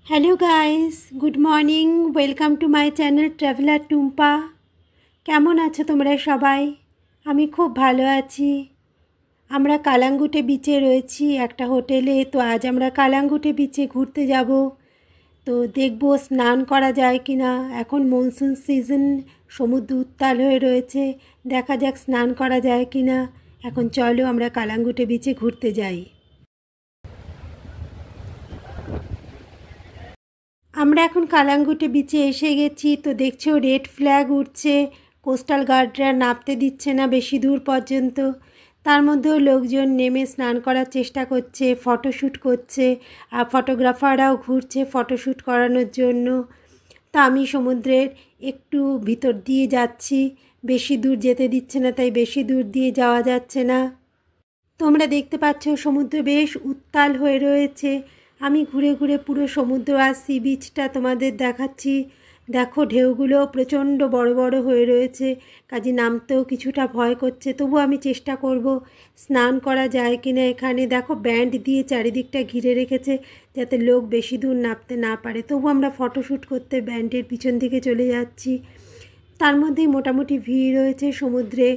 Hello guys, good morning. Welcome to my channel traveller Tumpa. কেমন আছো তোমরা সবাই? আমি খুব ভালো আছি। আমরা কালাঙ্গুটে বিচে রয়েছি একটা হোটেলে। তো আজ আমরা কালাঙ্গুটে বিচে ঘুরতে যাব। তো দেখব স্নান করা যায় কি না। এখন মনসুন সিজন, সমুদ্র উত্তাল হয়ে রয়েছে। দেখা যাক স্নান করা যায় কি না। এখন চলো আমরা কালাঙ্গুটে বিচে ঘুরতে যাই। আমরা এখন কালাঙ্গুটে বিচে এসে গেছি। তো দেখছো রেড ফ্ল্যাগ উঠছে, কোস্টাল গার্ডরা নামতে দিচ্ছে না বেশি দূর পর্যন্ত। তার মধ্যেও লোকজন নেমে স্নান করার চেষ্টা করছে, ফটোশ্যুট করছে, আর ফটোগ্রাফাররাও ঘুরছে ফটোশ্যুট করানোর জন্য। তা আমি সমুদ্রের একটু ভিতর দিয়ে যাচ্ছি, বেশি দূর যেতে দিচ্ছে না, তাই বেশি দূর দিয়ে যাওয়া যাচ্ছে না। তোমরা দেখতে পাচ্ছ সমুদ্র বেশ উত্তাল হয়ে রয়েছে। আমি ঘুরে ঘুরে পুরো সমুদ্র আর সি বিচটা তোমাদের দেখাচ্ছি। দেখো ঢেউগুলো প্রচণ্ড বড় বড় হয়ে রয়েছে, কাজে নামতেও কিছুটা ভয় করছে। তবু আমি চেষ্টা করব স্নান করা যায় কিনা। এখানে দেখো ব্যান্ড দিয়ে চারিদিকটা ঘিরে রেখেছে যাতে লোক বেশি দূর নামতে না পারে। তবু আমরা ফটোশ্যুট করতে ব্যান্ডের পিছন দিকে চলে যাচ্ছি। তার মধ্যেই মোটামুটি ভিড় রয়েছে সমুদ্রে।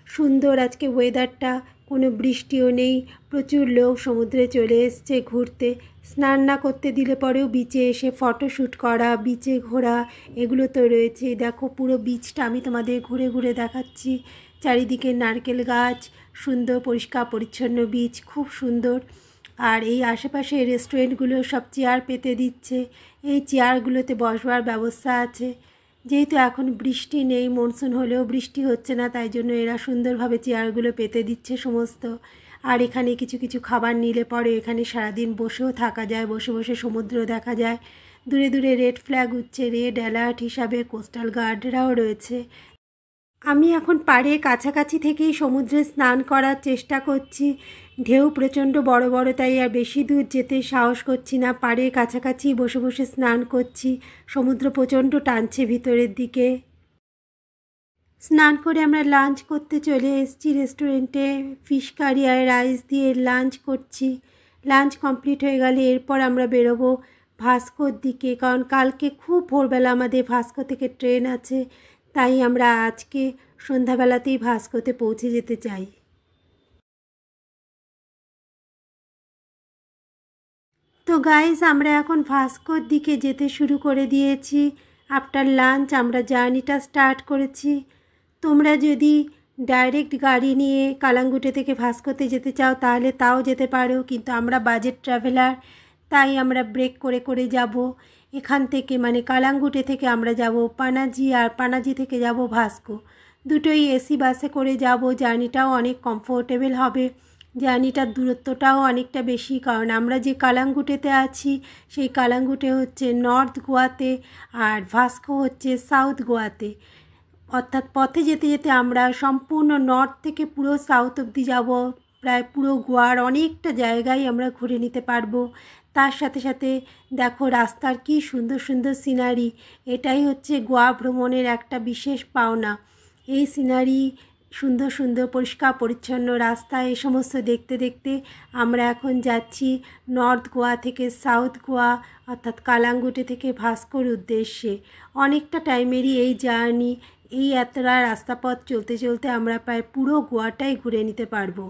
সুন্দর আজকে ওয়েদারটা, কোনো বৃষ্টিও নেই। প্রচুর লোক সমুদ্রে চলে এসছে ঘুরতে। স্নান না করতে দিলে পরেও বিচে এসে ফটোশ্যুট করা, বিচে ঘোরা, এগুলো তো রয়েছে। দেখো পুরো বিচটা আমি তোমাদের ঘুরে ঘুরে দেখাচ্ছি। চারিদিকে নারকেল গাছ, সুন্দর পরিষ্কার পরিচ্ছন্ন বিচ, খুব সুন্দর। আর এই আশেপাশে রেস্টুরেন্টগুলো সব চেয়ার পেতে দিচ্ছে। এই চেয়ারগুলোতে বসবার ব্যবস্থা আছে। যেহেতু এখন বৃষ্টি নেই, মনসুন হলেও বৃষ্টি হচ্ছে না, তাই জন্য এরা সুন্দরভাবে চেয়ারগুলো পেতে দিচ্ছে সমস্ত। আর এখানে কিছু কিছু খাবার নিলে পরে এখানে সারাদিন বসেও থাকা যায়, বসে বসে সমুদ্র দেখা যায়। দূরে দূরে রেড ফ্ল্যাগ উঠছে, রেড অ্যালার্ট হিসাবে কোস্টাল গার্ডরাও রয়েছে। আমি এখন পাড়ে কাছাকাছি থেকেই সমুদ্রে স্নান করার চেষ্টা করছি। ঢেউ প্রচণ্ড বড় বড়, তাই আর বেশি দূর যেতে সাহস করছি না। পাড়ের কাছাকাছি বসে বসে স্নান করছি। সমুদ্র প্রচণ্ড টানছে ভিতরের দিকে। স্নান করে আমরা লাঞ্চ করতে চলে এসেছি রেস্টুরেন্টে। ফিশ কারি আর রাইস দিয়ে লাঞ্চ করছি। লাঞ্চ কমপ্লিট হয়ে গেলে এরপর আমরা বেরোবো ভাস্কোর দিকে, কারণ কালকে খুব ভোরবেলা আমাদের ভাস্কো থেকে ট্রেন আছে। তাই আমরা আজকে সন্ধ্যাবেলাতেই ভাস্কোতে পৌঁছে যেতে চাই। তো গাইস, আমরা এখন ভাস্কোর দিকে যেতে শুরু করে দিয়েছি। আফটার লাঞ্চ আমরা জার্নিটা স্টার্ট করেছি। তোমরা যদি ডাইরেক্ট গাড়ি নিয়ে কালাঙ্গুটে থেকে ভাস্কোতে যেতে চাও তাহলে তাও যেতে পারো, কিন্তু আমরা বাজেট ট্রাভেলার, তাই আমরা ব্রেক করে করে যাব। এখান থেকে মানে কালাঙ্গুটে থেকে আমরা যাব পানাজি, আর পানাজি থেকে যাব ভাস্কো। দুটোই এসি বাসে করে যাব। জার্নিটাও অনেক কমফোর্টেবল হবে। জার্নিটার দূরত্বটাও অনেকটা বেশি, কারণ আমরা যে কালাঙ্গুটেতে আছি সেই কালাঙ্গুটে হচ্ছে নর্থ গোয়াতে, আর ভাস্কো হচ্ছে সাউথ গোয়াতে। অর্থাৎ পথে যেতে যেতে আমরা সম্পূর্ণ নর্থ থেকে পুরো সাউথ অবধি যাব। প্রায় পুরো গোয়ার অনেকটা জায়গায় আমরা ঘুরে নিতে পারবো। তার সাথে সাথে দেখো রাস্তার কি সুন্দর সুন্দর সিনারি। এটাই হচ্ছে গোয়া ভ্রমণের একটা বিশেষ পাওনা। এই সিনারি, সুন্দর সুন্দর পরিষ্কার পরিচ্ছন্ন রাস্তা, এই সমস্ত দেখতে দেখতে আমরা এখন যাচ্ছি নর্থ গোয়া থেকে সাউথ গোয়া, অর্থাৎ কালাঙ্গুটে থেকে ভাস্কোর উদ্দেশ্যে। অনেকটা টাইমেরই এই জার্নি। এই এতটা রাস্তাপথ চলতে চলতে আমরা প্রায় পুরো গোয়াটাই ঘুরে নিতে পারবো।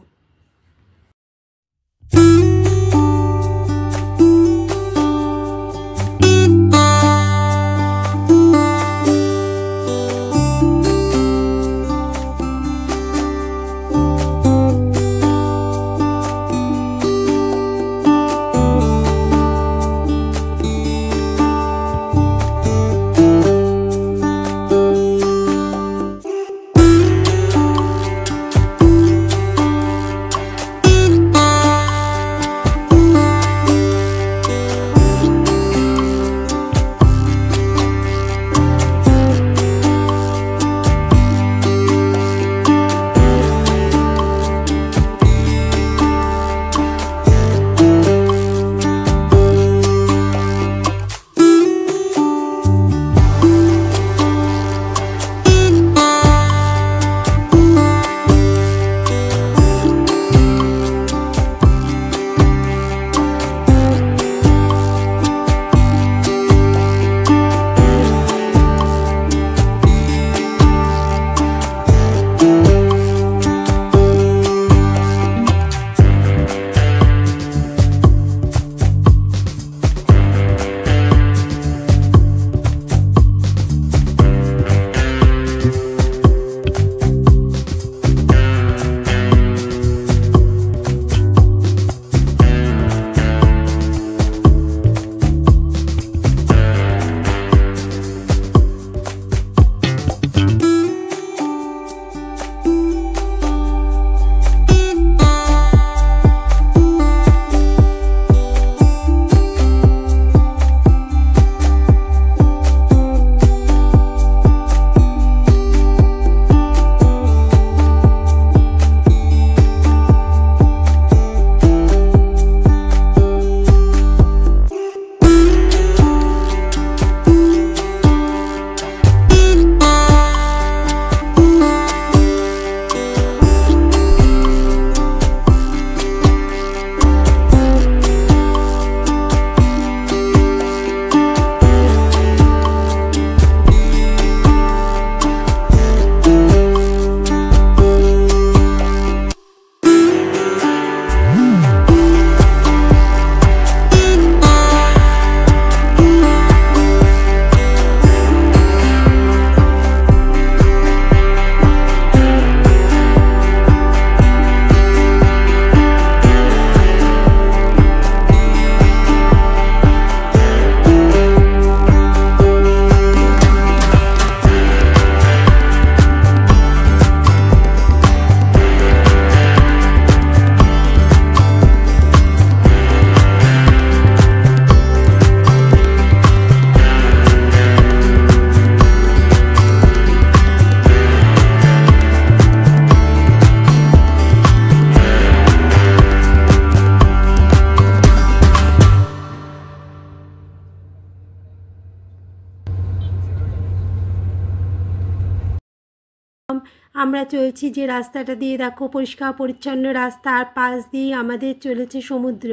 আমরা চলছি যে রাস্তাটা দিয়ে, দেখো পরিষ্কার পরিচ্ছন্ন রাস্তা, আর পাশ দিয়ে আমাদের চলেছে সমুদ্র।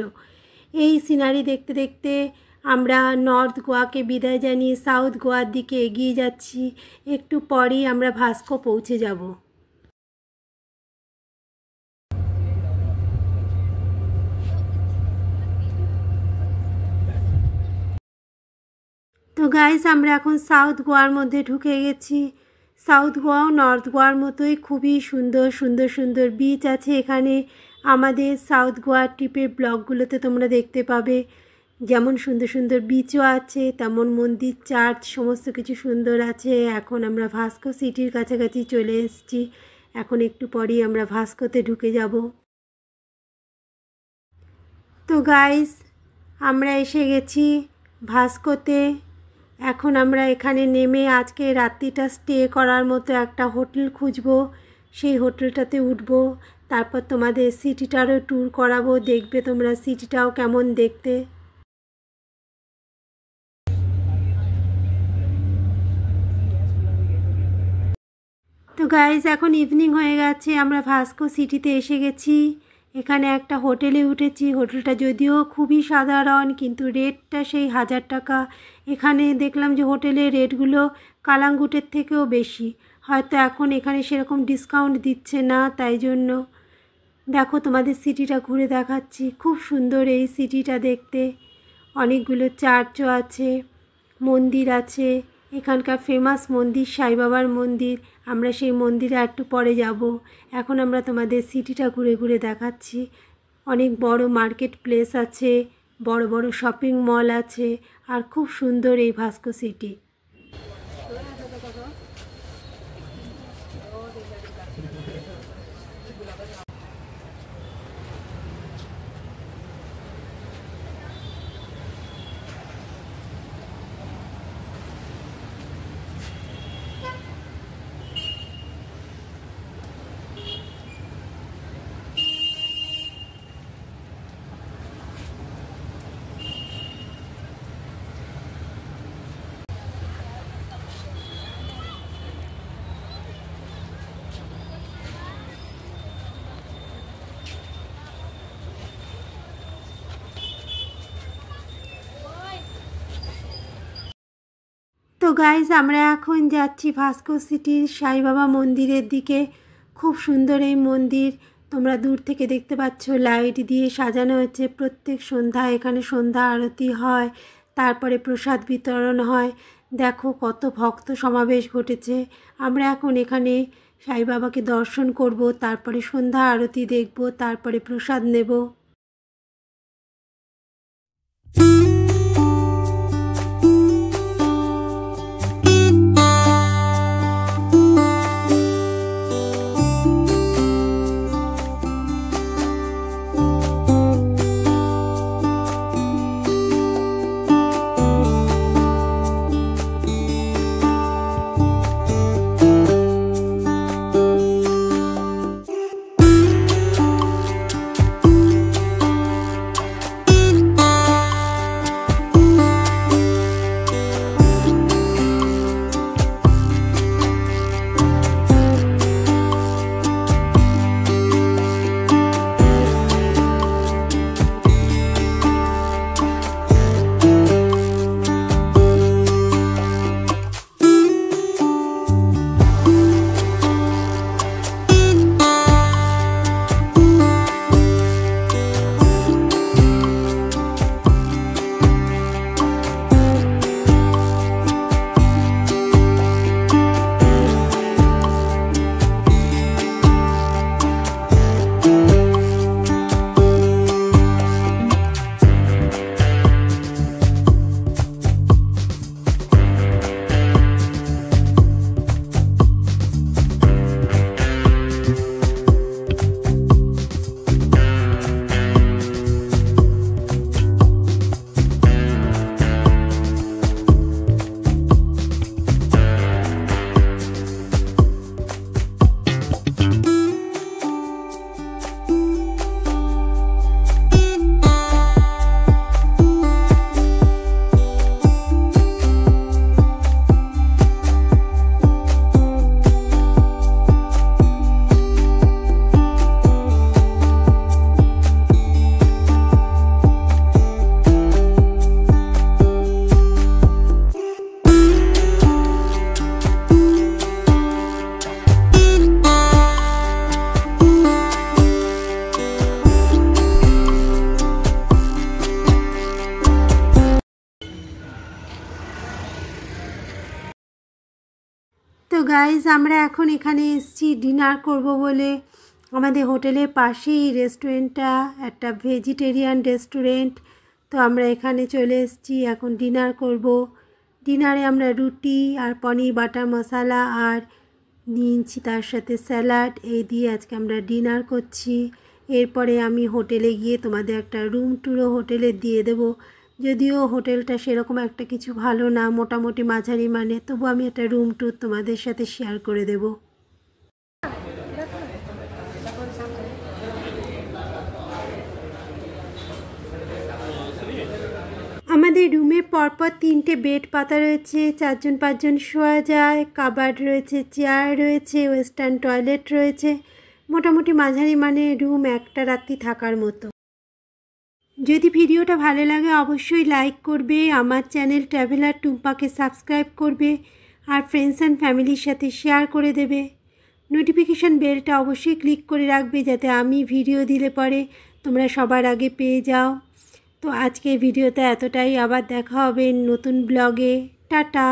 এই সিনারি দেখতে দেখতে আমরা নর্থ গোয়াকে বিদায় জানিয়ে সাউথ গোয়ার দিকে এগিয়ে যাচ্ছি। একটু পরেই আমরা ভাস্কো পৌঁছে যাব। তো গাইস, আমরা এখন সাউথ গোয়ার মধ্যে ঢুকে গেছি। সাউথ গোয়াও নর্থ গোয়ার মতোই খুবই সুন্দর সুন্দর সুন্দর বিচ আছে এখানে। আমাদের সাউথ গোয়ার ট্রিপের ব্লগগুলোতে তোমরা দেখতে পাবে। যেমন সুন্দর সুন্দর বিচও আছে, তেমন মন্দির, চার্চ, সমস্ত কিছু সুন্দর আছে। এখন আমরা ভাস্কো সিটির কাছাকাছি চলে এসেছি। এখন একটু পরেই আমরা ভাস্কোতে ঢুকে যাব। তো গাইস, আমরা এসে গেছি ভাস্কোতে। এখন আমরা এখানে নেমে আজকে রাত্রিটা স্টে করার মতো একটা হোটেল খুঁজবো, সেই হোটেলটাতে উঠবো। তারপর তোমাদের সিটিটারও ট্যুর করাবো, দেখবে তোমরা সিটিটাও কেমন দেখতে। তো গাইজ, এখন ইভিনিং হয়ে গেছে, আমরা ভাস্কো সিটিতে এসে গেছি। এখানে একটা হোটেলে উঠেছি। হোটেলটা যদিও খুবই সাধারণ, কিন্তু রেটটা সেই 1000 টাকা। এখানে দেখলাম যে হোটেলের রেটগুলো কালাঙ্গুটের থেকেও বেশি। হয়তো এখন এখানে সেরকম ডিসকাউন্ট দিচ্ছে না, তাই জন্য। দেখো তোমাদের সিটিটা ঘুরে দেখাচ্ছি। খুব সুন্দর এই সিটিটা দেখতে। অনেকগুলো চার্চও আছে, মন্দির আছে। এখানকার ফেমাস মন্দির সাই বাবার মন্দির। আমরা সেই মন্দিরে একটু পরে যাব। এখন আমরা তোমাদের সিটিটা ঘুরে ঘুরে দেখাচ্ছি। অনেক বড় মার্কেট প্লেস আছে, বড় বড় শপিং মল আছে, আর খুব সুন্দর এই ভাস্কো সিটি। তো গাইজ, আমরা এখন যাচ্ছি ভাস্কো সিটির সাই বাবা মন্দিরের দিকে। খুব সুন্দর এই মন্দির, তোমরা দূর থেকে দেখতে পাচ্ছ। লাইট দিয়ে সাজানো হয়েছে। প্রত্যেক সন্ধ্যায় এখানে সন্ধ্যা আরতি হয়, তারপরে প্রসাদ বিতরণ হয়। দেখো কত ভক্ত সমাবেশ ঘটেছে। আমরা এখন এখানে সাই বাবাকে দর্শন করব, তারপরে সন্ধ্যা আরতি দেখব, তারপরে প্রসাদ নেব। গাইজ আমরা এখন এখানে এসেছি ডিনার করব বলে। আমাদের হোটেলের পাশেই রেস্টুরেন্টটা, একটা ভেজিটেরিয়ান রেস্টুরেন্ট। তো আমরা এখানে চলে এসেছি, এখন ডিনার করব। ডিনারে আমরা রুটি আর পনির বাটার মশলা আর নিয়েছি তার সাথে স্যালাড, এই দিয়ে আজকে আমরা ডিনার করছি। এরপরে আমি হোটেলে গিয়ে তোমাদের একটা রুম ট্যুরও হোটেলে দিয়ে দেব। যদিও হোটেলটা সেরকম একটা কিছু ভালো না, মোটামুটি মাঝারি মানে, তবু আমি একটা রুম ট্যুর তোমাদের সাথে শেয়ার করে দেব। আমাদের রুমে পরপর 3টে বেড পাতা রয়েছে, 4-5 শোয়া যায়। কাবার্ড রয়েছে, চেয়ার রয়েছে, ওয়েস্টার্ন টয়লেট রয়েছে। মোটামুটি মাঝারি মানে রুম, একটা রাত্রি থাকার মতো। যদি ভিডিওটা ভালো লাগে অবশ্যই লাইক করবে, আমার চ্যানেল ট্রাভেলার টুম্পাকে সাবস্ক্রাইব করবে আর ফ্রেন্ডস অ্যান্ড ফ্যামিলির সাথে শেয়ার করে দেবে। নোটিফিকেশান বেলটা অবশ্যই ক্লিক করে রাখবে যাতে আমি ভিডিও দিলে পরে তোমরা সবার আগে পেয়ে যাও। তো আজকের ভিডিওতে এতটাই, আবার দেখা হবে নতুন ব্লগে। টাটা।